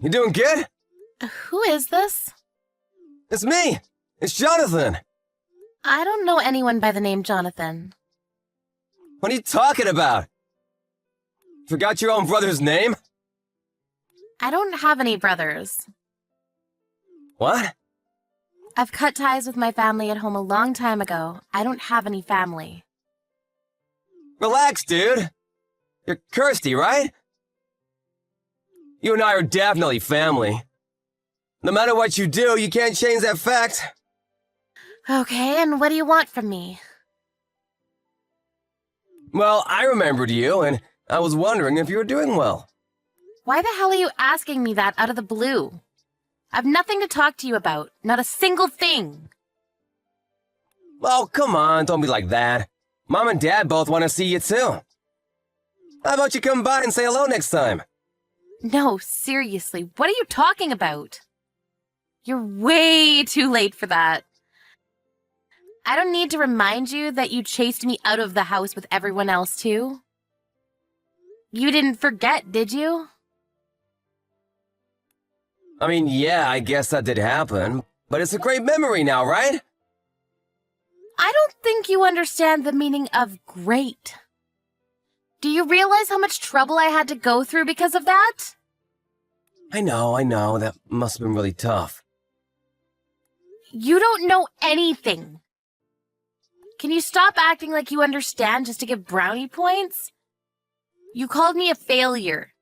You doing good? Who is this? It's me. It's Jonathan. I don't know anyone by the name Jonathan. What are you talking about? Forgot your own brother's name? I don't have any brothers. What? I've cut ties with my family at home a long time ago. I don't have any family. Relax, dude. You're Kirsty, right? You and I are definitely family. No matter what you do, you can't change that fact. Okay, and what do you want from me? Well, I remembered you, and I was wondering if you were doing well. Why the hell are you asking me that out of the blue? I've nothing to talk to you about. Not a single thing. Oh, come on, don't be like that. Mom and Dad both want to see you, too. How about you come by and say hello next time? No, seriously, what are you talking about? You're way too late for that. I don't need to remind you that you chased me out of the house with everyone else, too. You didn't forget, did you? I mean, yeah, I guess that did happen, but it's a great memory now, right? I don't think you understand the meaning of great. Do you realize how much trouble I had to go through because of that? I know, that must have been really tough. You don't know anything. Can you stop acting like you understand just to give brownie points? You called me a failure.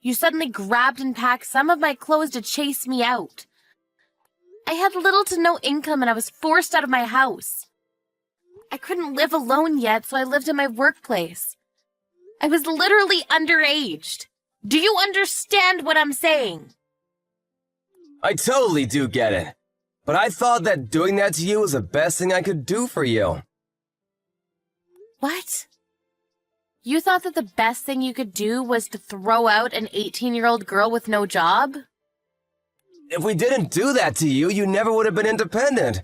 You suddenly grabbed and packed some of my clothes to chase me out. I had little to no income and I was forced out of my house. I couldn't live alone yet, so I lived in my workplace. I was literally underaged. Do you understand what I'm saying? I totally do get it. But I thought that doing that to you was the best thing I could do for you. What? You thought that the best thing you could do was to throw out an 18-year-old girl with no job? If we didn't do that to you, you never would have been independent.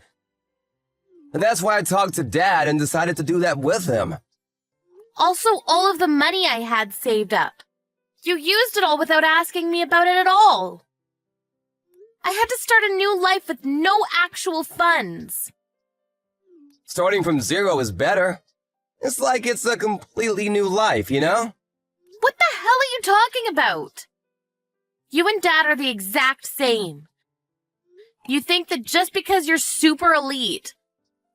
And that's why I talked to Dad and decided to do that with him. Also, all of the money I had saved up. You used it all without asking me about it at all. I had to start a new life with no actual funds. Starting from zero is better. It's like it's a completely new life, you know? What the hell are you talking about? You and Dad are the exact same. You think that just because you're super elite,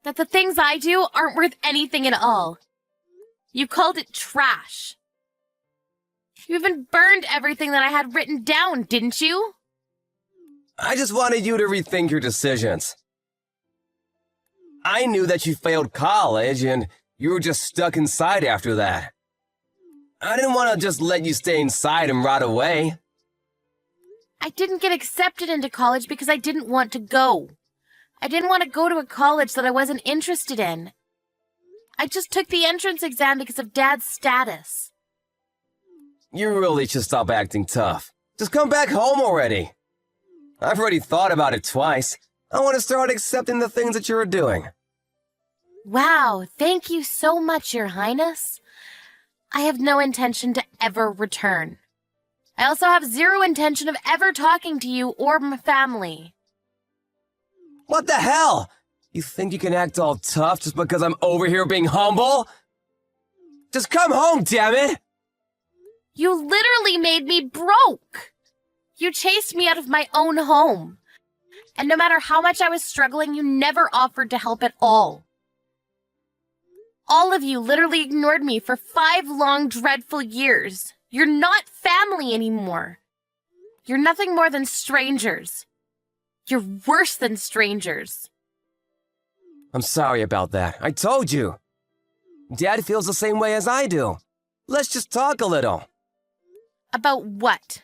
that the things I do aren't worth anything at all. You called it trash. You even burned everything that I had written down, didn't you? I just wanted you to rethink your decisions. I knew that you failed college and you were just stuck inside after that. I didn't want to just let you stay inside and rot away. I didn't get accepted into college because I didn't want to go. I didn't want to go to a college that I wasn't interested in. I just took the entrance exam because of Dad's status. You really should stop acting tough. Just come back home already. I've already thought about it twice. I want to start accepting the things that you're doing. Wow, thank you so much, Your Highness. I have no intention to ever return. I also have zero intention of ever talking to you or my family. What the hell? You think you can act all tough just because I'm over here being humble? Just come home, damn it! You literally made me broke. You chased me out of my own home. And no matter how much I was struggling, you never offered to help at all. All of you literally ignored me for 5 long, dreadful years. You're not family anymore. You're nothing more than strangers. You're worse than strangers. I'm sorry about that. I told you. Dad feels the same way as I do. Let's just talk a little. About what?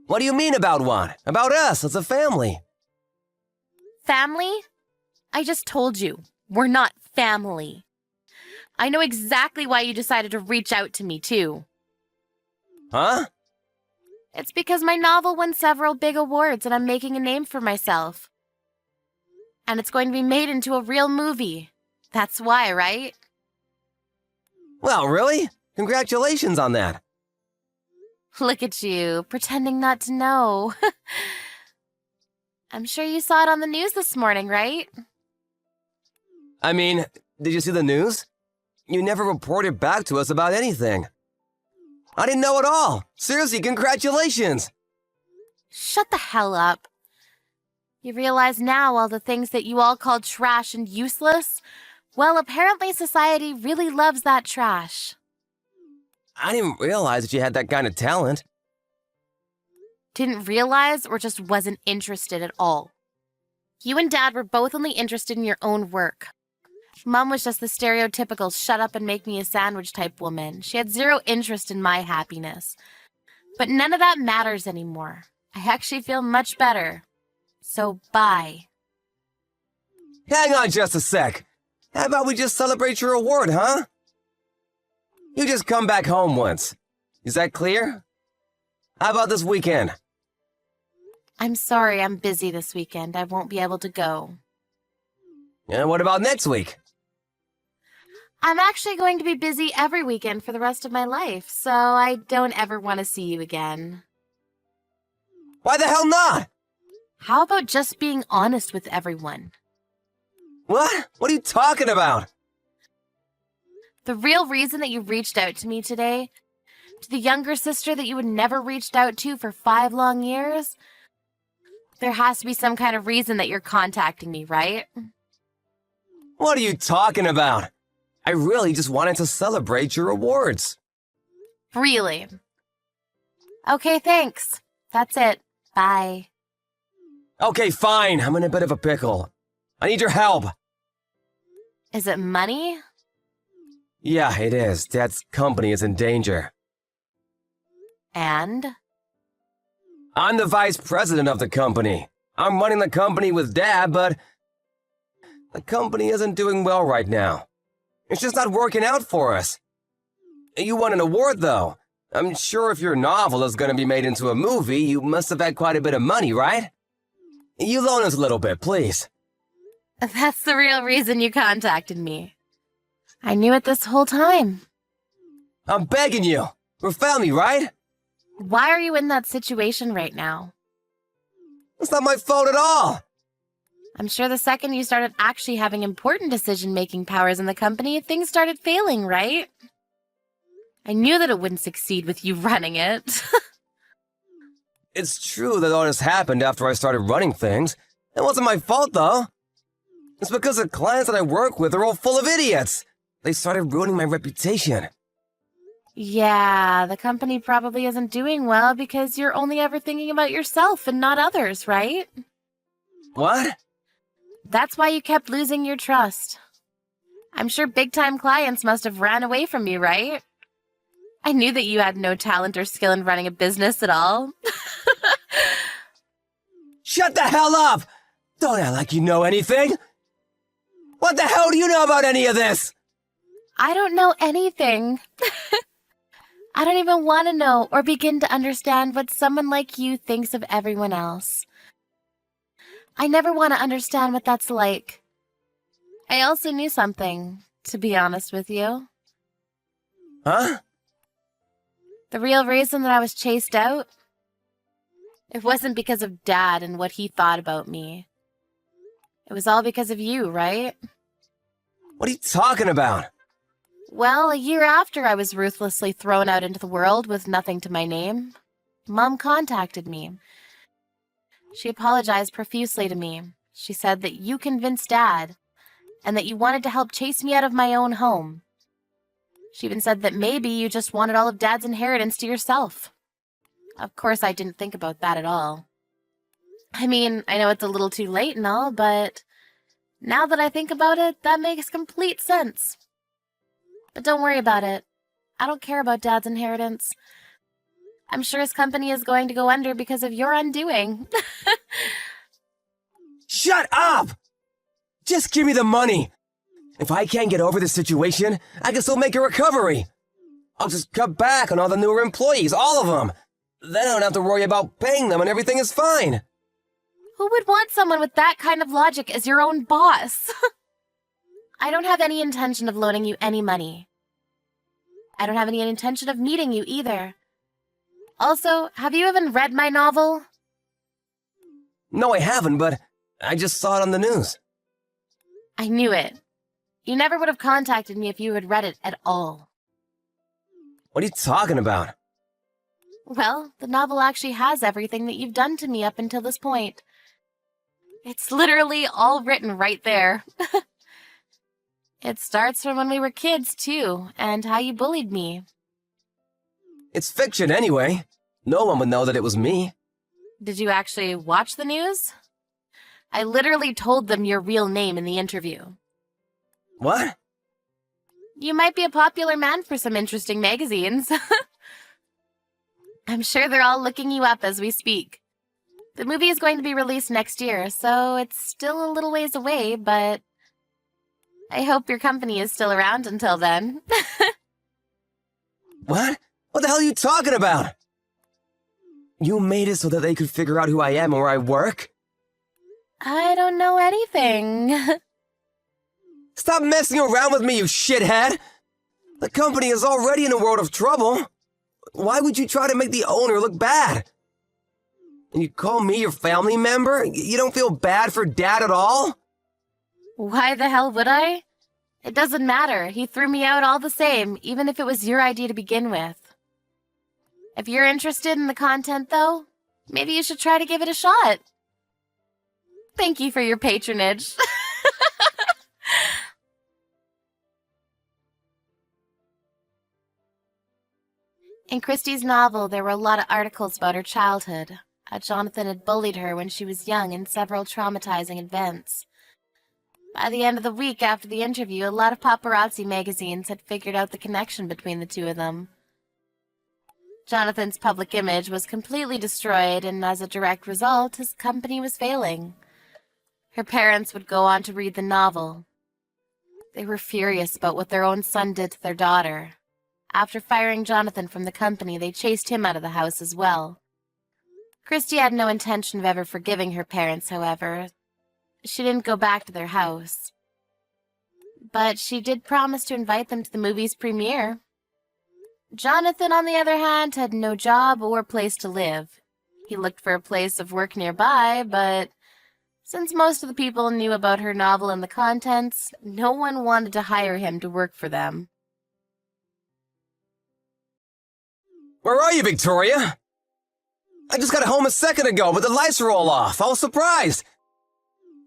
What do you mean about what? About us as a family. Family? I just told you, we're not family. I know exactly why you decided to reach out to me, too. Huh? It's because my novel won several big awards and I'm making a name for myself. And it's going to be made into a real movie. That's why, right? Well, really? Congratulations on that. Look at you, pretending not to know. I'm sure you saw it on the news this morning, right? I mean, did you see the news? You never reported back to us about anything. I didn't know at all. Seriously, congratulations. Shut the hell up. You realize now all the things that you all call trash and useless? Well, apparently society really loves that trash. I didn't realize that you had that kind of talent. Didn't realize or just wasn't interested at all? You and Dad were both only interested in your own work. Mom was just the stereotypical shut up and make me a sandwich type woman. She had zero interest in my happiness. But none of that matters anymore. I actually feel much better. So bye. Hang on just a sec. How about we just celebrate your award, huh? You just come back home once. Is that clear? How about this weekend? I'm sorry, I'm busy this weekend. I won't be able to go. And what about next week? I'm actually going to be busy every weekend for the rest of my life, so I don't ever want to see you again. Why the hell not? How about just being honest with everyone? What? What are you talking about? The real reason that you reached out to me today, to the younger sister that you had never reached out to for 5 long years, there has to be some kind of reason that you're contacting me, right? What are you talking about? I really just wanted to celebrate your awards. Really? Okay, thanks. That's it. Bye. Okay, fine. I'm in a bit of a pickle. I need your help. Is it money? Yeah, it is. Dad's company is in danger. And? I'm the vice president of the company. I'm running the company with Dad, but the company isn't doing well right now. It's just not working out for us. You won an award, though. I'm sure if your novel is going to be made into a movie, you must have had quite a bit of money, right? You loan us a little bit, please. That's the real reason you contacted me. I knew it this whole time. I'm begging you. We're family, right? Why are you in that situation right now? It's not my fault at all. I'm sure the second you started actually having important decision-making powers in the company, things started failing, right? I knew that it wouldn't succeed with you running it. It's true that all this happened after I started running things. It wasn't my fault, though. It's because the clients that I work with are all full of idiots. They started ruining my reputation. Yeah, the company probably isn't doing well because you're only ever thinking about yourself and not others, right? What? That's why you kept losing your trust. I'm sure big-time clients must have ran away from you, right? I knew that you had no talent or skill in running a business at all. Shut the hell up! Don't act like you know anything! What the hell do you know about any of this? I don't know anything. I don't even want to know or begin to understand what someone like you thinks of everyone else. I never want to understand what that's like. I also knew something, to be honest with you. Huh? The real reason that I was chased out? It wasn't because of Dad and what he thought about me. It was all because of you, right? What are you talking about? Well, a year after I was ruthlessly thrown out into the world with nothing to my name, Mom contacted me. She apologized profusely to me. She said that you convinced Dad, and that you wanted to help chase me out of my own home. She even said that maybe you just wanted all of Dad's inheritance to yourself. Of course, I didn't think about that at all. I mean, I know it's a little too late and all, but now that I think about it, that makes complete sense. But don't worry about it. I don't care about Dad's inheritance. I'm sure his company is going to go under because of your undoing. Shut up! Just give me the money. If I can't get over this situation, I can still make a recovery. I'll just cut back on all the newer employees, all of them. Then I don't have to worry about paying them and everything is fine. Who would want someone with that kind of logic as your own boss? I don't have any intention of loaning you any money. I don't have any intention of meeting you either. Also, have you even read my novel? No, I haven't, but I just saw it on the news. I knew it. You never would have contacted me if you had read it at all. What are you talking about? Well, the novel actually has everything that you've done to me up until this point. It's literally all written right there. It starts from when we were kids, too, and how you bullied me. It's fiction anyway. No one would know that it was me. Did you actually watch the news? I literally told them your real name in the interview. What? You might be a popular man for some interesting magazines. I'm sure they're all looking you up as we speak. The movie is going to be released next year, so it's still a little ways away, but I hope your company is still around until then. What? What the hell are you talking about? You made it so that they could figure out who I am and where I work? I don't know anything. Stop messing around with me, you shithead! The company is already in a world of trouble. Why would you try to make the owner look bad? And you call me your family member? You don't feel bad for Dad at all? Why the hell would I? It doesn't matter. He threw me out all the same, even if it was your idea to begin with. If you're interested in the content, though, maybe you should try to give it a shot. Thank you for your patronage. In Christie's novel, there were a lot of articles about her childhood. How Jonathan had bullied her when she was young in several traumatizing events. By the end of the week after the interview, a lot of paparazzi magazines had figured out the connection between the two of them. Jonathan's public image was completely destroyed, and as a direct result, his company was failing. Her parents would go on to read the novel. They were furious about what their own son did to their daughter. After firing Jonathan from the company, they chased him out of the house as well. Christie had no intention of ever forgiving her parents, however. She didn't go back to their house. But she did promise to invite them to the movie's premiere. Jonathan, on the other hand, had no job or place to live. He looked for a place of work nearby, but since most of the people knew about her novel and the contents, no one wanted to hire him to work for them. Where are you, Victoria? I just got home a second ago, but the lights are all off. I was surprised.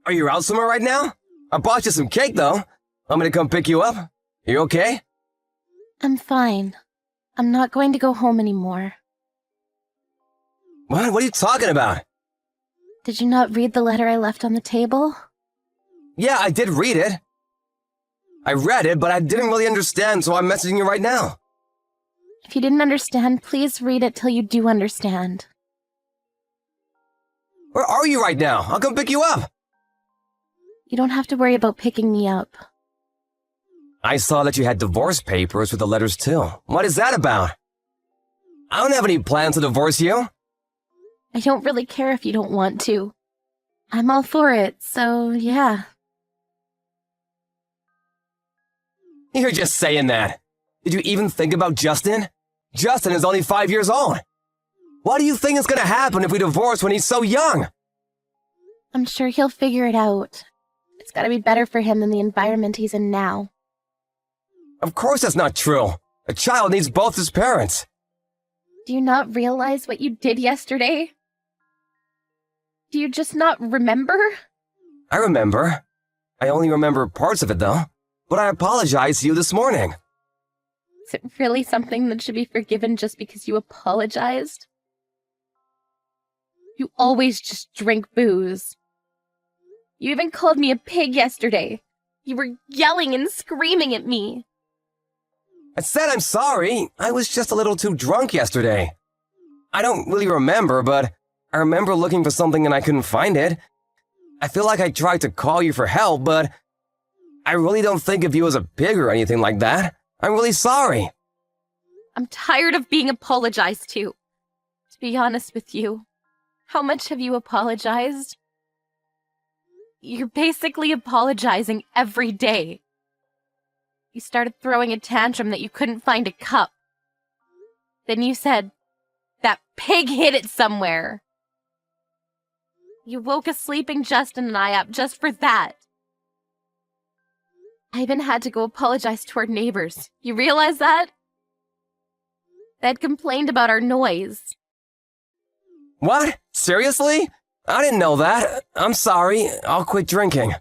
Are you out somewhere right now? I bought you some cake, though. Want me to come pick you up? Are you okay? I'm fine. I'm not going to go home anymore. What? What are you talking about? Did you not read the letter I left on the table? Yeah, I did read it. I read it, but I didn't really understand, so I'm messaging you right now. If you didn't understand, please read it till you do understand. Where are you right now? I'll come pick you up. You don't have to worry about picking me up. I saw that you had divorce papers with the letters too. What is that about? I don't have any plans to divorce you. I don't really care if you don't want to. I'm all for it, so yeah. You're just saying that. Did you even think about Justin? Justin is only 5 years old. What do you think is going to happen if we divorce when he's so young? I'm sure he'll figure it out. It's got to be better for him than the environment he's in now. Of course that's not true. A child needs both his parents. Do you not realize what you did yesterday? Do you just not remember? I remember. I only remember parts of it, though. But I apologized to you this morning. Is it really something that should be forgiven just because you apologized? You always just drink booze. You even called me a pig yesterday. You were yelling and screaming at me. I said I'm sorry. I was just a little too drunk yesterday. I don't really remember, but I remember looking for something and I couldn't find it. I feel like I tried to call you for help, but I really don't think of you as a pig or anything like that. I'm really sorry. I'm tired of being apologized to. To be honest with you, how much have you apologized? You're basically apologizing every day. You started throwing a tantrum that you couldn't find a cup. Then you said, That pig hid it somewhere. You woke a sleeping Justin and I up just for that. I even had to go apologize to our neighbors. You realize that? They had complained about our noise. What? Seriously? I didn't know that. I'm sorry. I'll quit drinking.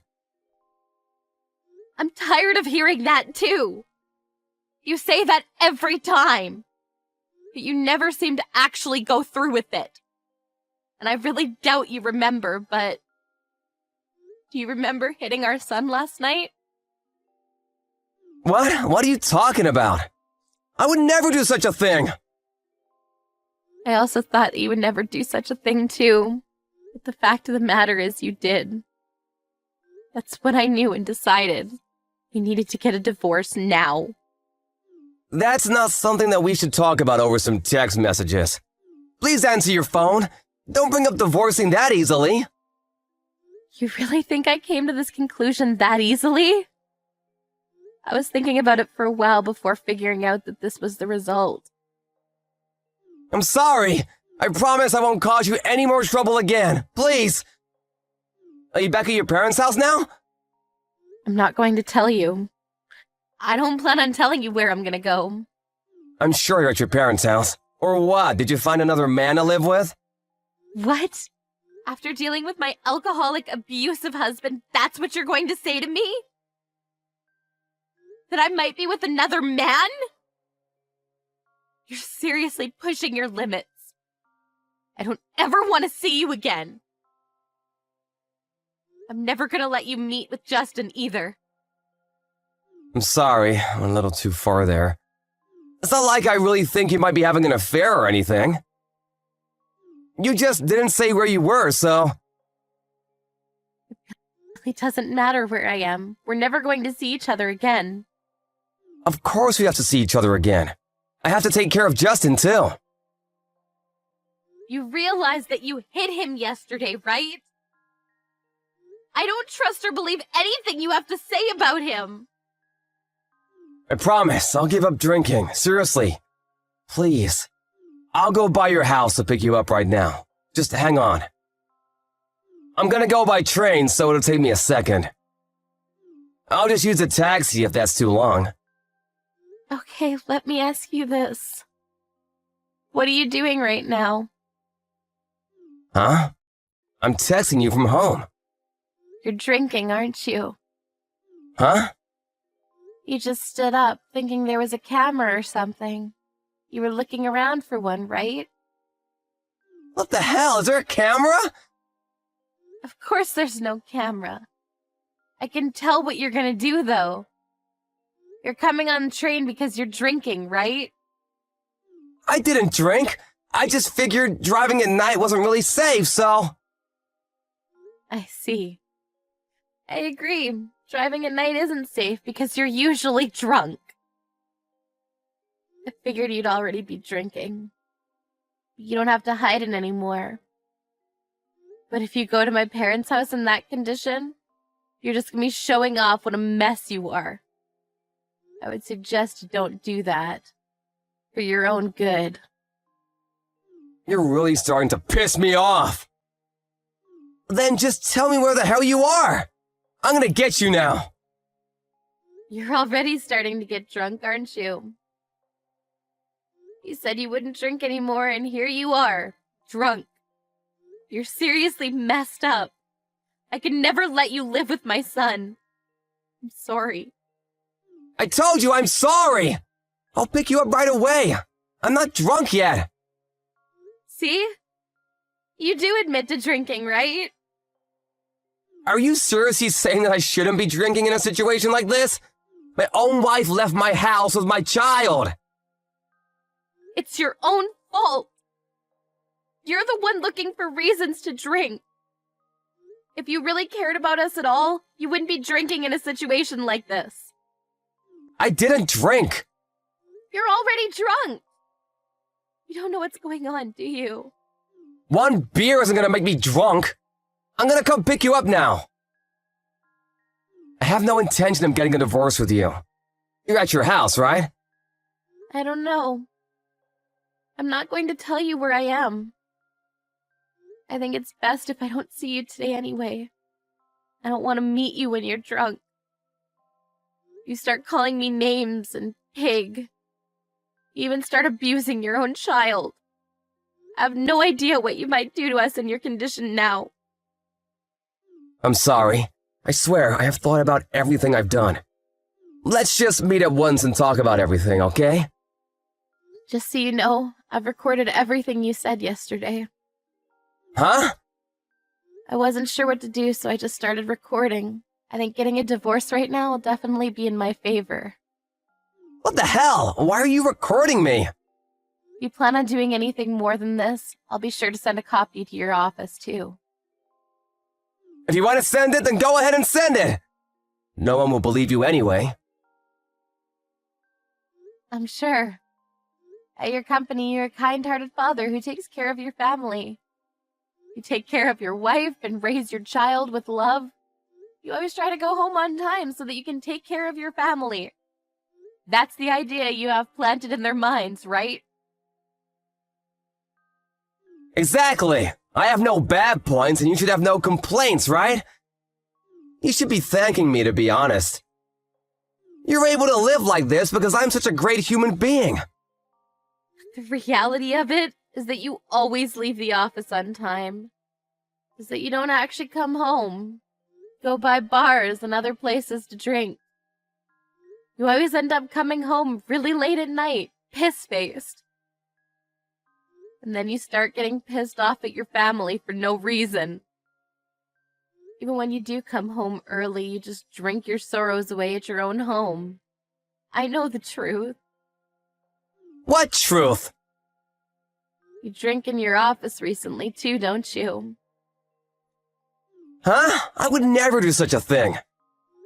I'm tired of hearing that too. You say that every time. But you never seem to actually go through with it. And I really doubt you remember, but... Do you remember hitting our son last night? What? What are you talking about? I would never do such a thing. I also thought that you would never do such a thing too. But the fact of the matter is you did. That's what I knew and decided. We needed to get a divorce now. That's not something that we should talk about over some text messages. Please answer your phone. Don't bring up divorcing that easily. You really think I came to this conclusion that easily? I was thinking about it for a while before figuring out that this was the result. I'm sorry. I promise I won't cause you any more trouble again. Please. Are you back at your parents' house now? I'm not going to tell you. I don't plan on telling you where I'm gonna go. I'm sure you're at your parents' house. Or what? Did you find another man to live with? What? After dealing with my alcoholic, abusive husband, that's what you're going to say to me? That I might be with another man? You're seriously pushing your limits. I don't ever want to see you again. I'm never gonna let you meet with Justin either. I'm sorry, I went a little too far there. It's not like I really think you might be having an affair or anything. You just didn't say where you were, so... It doesn't matter where I am. We're never going to see each other again. Of course we have to see each other again. I have to take care of Justin, too. You realize that you hit him yesterday, right? I don't trust or believe anything you have to say about him. I promise, I'll give up drinking. Seriously. Please. I'll go by your house to pick you up right now. Just hang on. I'm gonna go by train, so it'll take me a second. I'll just use a taxi if that's too long. Okay, let me ask you this. What are you doing right now? Huh? I'm texting you from home. You're drinking, aren't you? Huh? You just stood up, thinking there was a camera or something. You were looking around for one, right? What the hell? Is there a camera? Of course there's no camera. I can tell what you're gonna do, though. You're coming on the train because you're drinking, right? I didn't drink. I just figured driving at night wasn't really safe, so... I see. I agree. Driving at night isn't safe because you're usually drunk. I figured you'd already be drinking. You don't have to hide it anymore. But if you go to my parents' house in that condition, you're just gonna be showing off what a mess you are. I would suggest you don't do that. For your own good. You're really starting to piss me off. Then just tell me where the hell you are. I'm gonna get you now. You're already starting to get drunk, aren't you? You said you wouldn't drink anymore, and here you are, drunk. You're seriously messed up. I could never let you live with my son. I'm sorry. I told you I'm sorry. I'll pick you up right away. I'm not drunk yet. See? You do admit to drinking, right? Are you seriously saying that I shouldn't be drinking in a situation like this? My own wife left my house with my child. It's your own fault. You're the one looking for reasons to drink. If you really cared about us at all, you wouldn't be drinking in a situation like this. I didn't drink. You're already drunk. You don't know what's going on, do you? One beer isn't gonna make me drunk. I'm gonna come pick you up now. I have no intention of getting a divorce with you. You're at your house, right? I don't know. I'm not going to tell you where I am. I think it's best if I don't see you today anyway. I don't want to meet you when you're drunk. You start calling me names and pig. You even start abusing your own child. I have no idea what you might do to us in your condition now. I'm sorry. I swear, I have thought about everything I've done. Let's just meet at once and talk about everything, okay? Just so you know, I've recorded everything you said yesterday. Huh? I wasn't sure what to do, so I just started recording. I think getting a divorce right now will definitely be in my favor. What the hell? Why are you recording me? If you plan on doing anything more than this, I'll be sure to send a copy to your office, too. If you want to send it, then go ahead and send it. No one will believe you anyway. I'm sure. At your company, you're a kind-hearted father who takes care of your family. You take care of your wife and raise your child with love. You always try to go home on time so that you can take care of your family. That's the idea you have planted in their minds, right? Exactly. I have no bad points and you should have no complaints, right? You should be thanking me, to be honest. You're able to live like this because I'm such a great human being. The reality of it is that you always leave the office on time. Is that you don't actually come home. Go by bars and other places to drink. You always end up coming home really late at night, piss-faced. And then you start getting pissed off at your family for no reason. Even when you do come home early, you just drink your sorrows away at your own home. I know the truth. What truth? You drink in your office recently too, don't you? Huh? I would never do such a thing.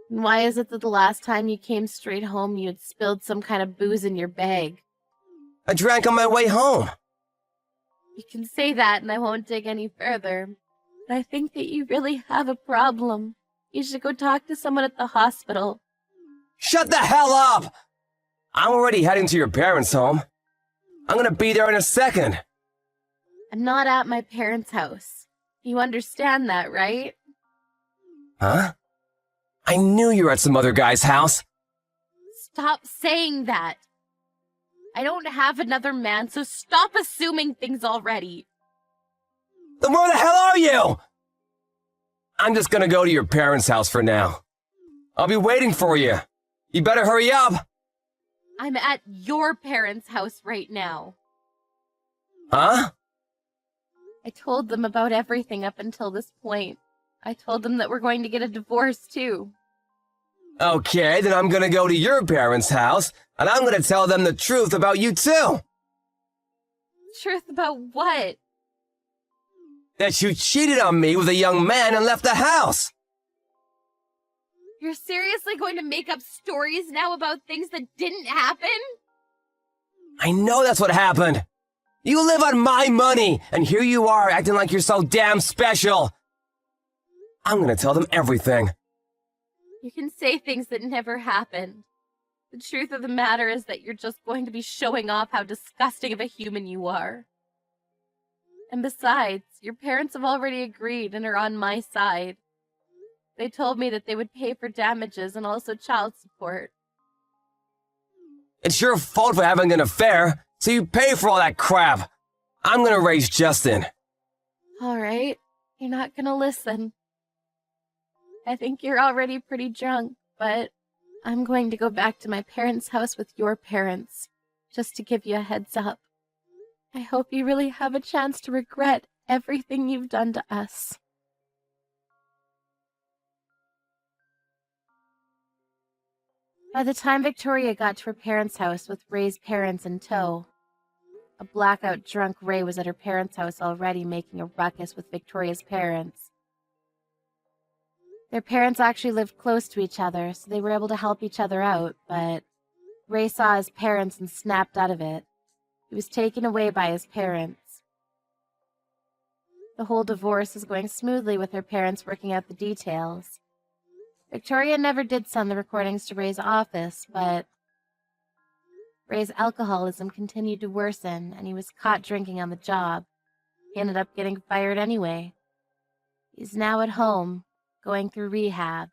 And why is it that the last time you came straight home you had spilled some kind of booze in your bag? I drank on my way home. You can say that and I won't dig any further. But I think that you really have a problem. You should go talk to someone at the hospital. Shut the hell up! I'm already heading to your parents' home. I'm gonna be there in a second. I'm not at my parents' house. You understand that, right? Huh? I knew you were at some other guy's house. Stop saying that. I don't have another man, so stop assuming things already. Then where the hell are you? I'm just gonna go to your parents' house for now. I'll be waiting for you. You better hurry up. I'm at your parents' house right now. Huh? I told them about everything up until this point. I told them that we're going to get a divorce, too. Okay, then I'm gonna go to your parents' house, and I'm gonna tell them the truth about you too. Truth about what? That you cheated on me with a young man and left the house. You're seriously going to make up stories now about things that didn't happen? I know that's what happened. You live on my money, and here you are acting like you're so damn special. I'm gonna tell them everything. You can say things that never happened. The truth of the matter is that you're just going to be showing off how disgusting of a human you are. And besides, your parents have already agreed and are on my side. They told me that they would pay for damages and also child support. It's your fault for having an affair, so you pay for all that crap. I'm gonna raise Justin. All right, you're not gonna listen. I think you're already pretty drunk, but I'm going to go back to my parents' house with your parents, just to give you a heads up. I hope you really have a chance to regret everything you've done to us. By the time Victoria got to her parents' house with Ray's parents in tow, a blackout drunk Ray was at her parents' house already making a ruckus with Victoria's parents. Their parents actually lived close to each other, so they were able to help each other out, but Ray saw his parents and snapped out of it. He was taken away by his parents. The whole divorce is going smoothly with her parents working out the details. Victoria never did send the recordings to Ray's office, but Ray's alcoholism continued to worsen, and he was caught drinking on the job. He ended up getting fired anyway. He's now at home, going through rehab.